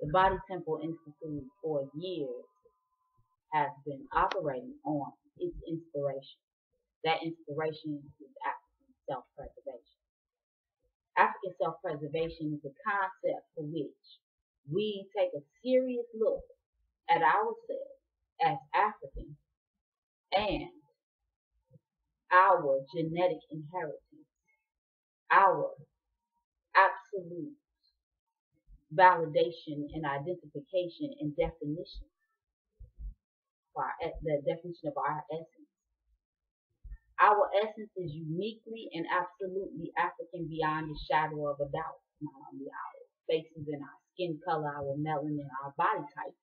The Body Temple Institute for years has been operating on its inspiration. That inspiration is African self-preservation. African self-preservation is a concept for which we take a serious look at ourselves as Africans and our genetic inheritance, our absolute validation and identification and definition for the definition of our essence. Our essence is uniquely and absolutely African beyond the shadow of a doubt. Not only our faces and our skin color, our melanin, our body types,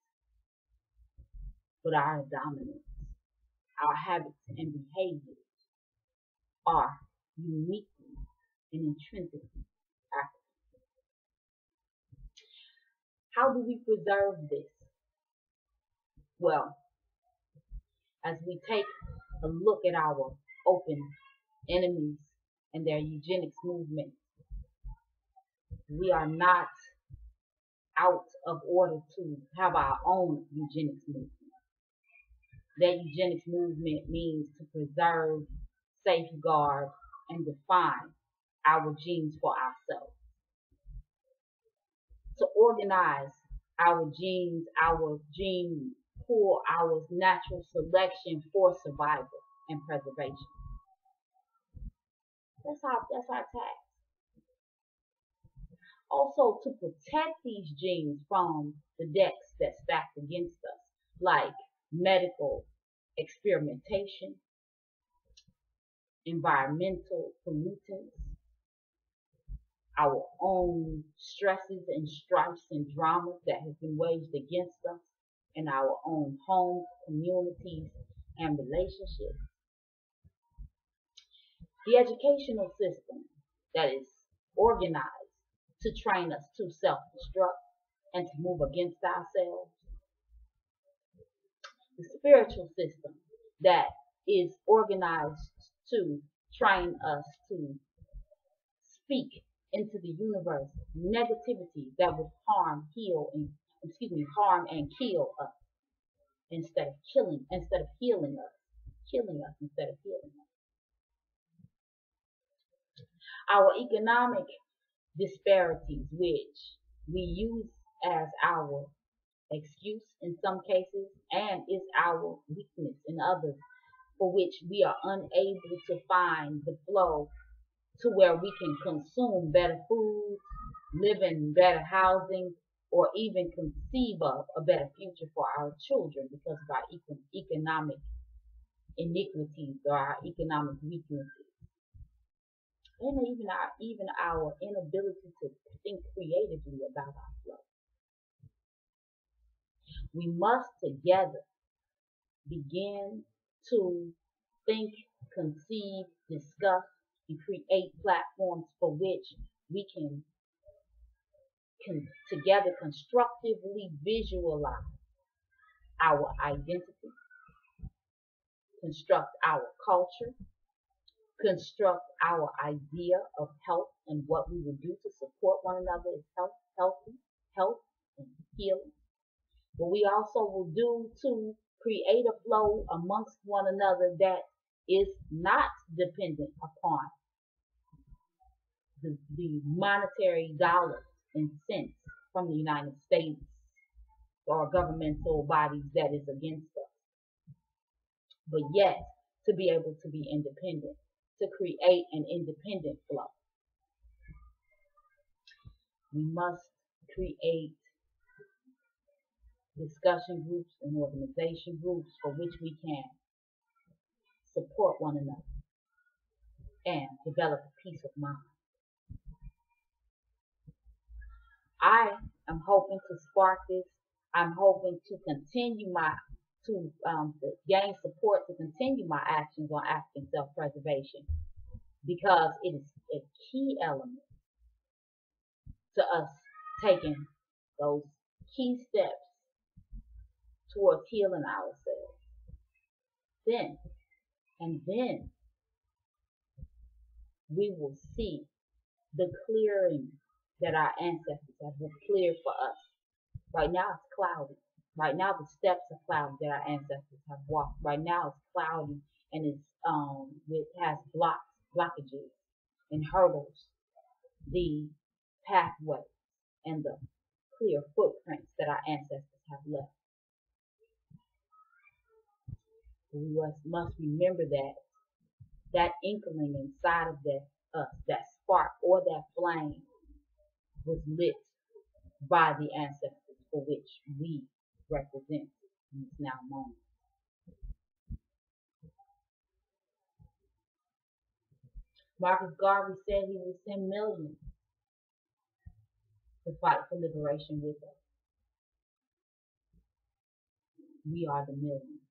but our dominance, our habits and behaviors are uniquely and intrinsically African. How do we preserve this? Well, as we take a look at our open enemies and their eugenics movement, we are not out of order to have our own eugenics movement. That eugenics movement means to preserve, safeguard, and define our genes for ourselves. To organize our genes, our gene pool, our natural selection for survival and preservation. That's our task. Also, to protect these genes from the decks that's stacked against us, like medical experimentation, environmental pollutants, our own stresses and strifes and dramas that have been waged against us in our own homes, communities, and relationships. The educational system that is organized to train us to self-destruct and to move against ourselves. The spiritual system that is organized to train us to speak into the universe negativity that would harm and kill us instead of healing us, instead of healing us. Our economic disparities, which we use as our excuse in some cases and is our weakness in others, for which we are unable to find the flow to where we can consume better food, live in better housing, or even conceive of a better future for our children because of our economic iniquities or our economic weaknesses. And even our inability to think creatively about our flow. We must together begin to think, conceive, discuss, and create platforms for which we can together constructively visualize our identity, construct our culture, construct our idea of health and what we will do to support one another is health and healing. What we also will do to create a flow amongst one another that is not dependent upon the monetary dollars and cents from the United States or governmental bodies that is against us. But yet, to be able to be independent, to create an independent flow. We must create discussion groups and organization groups for which we can support one another and develop a peace of mind. I am hoping to spark this. I'm hoping to continue to gain support to continue my actions on African self-preservation because it is a key element to us taking those key steps towards healing ourselves. Then we will see the clearing that our ancestors have cleared for us Right now it's cloudy. Right now the steps are cloudy that our ancestors have walked. Right now it's cloudy and it has blockages and hurdles. The pathway and the clear footprints that our ancestors have left. We must remember that inkling inside of us, that spark or that flame was lit by the ancestors for which we represent in this now moment. Marcus Garvey said he will send millions to fight for liberation with us. We are the millions.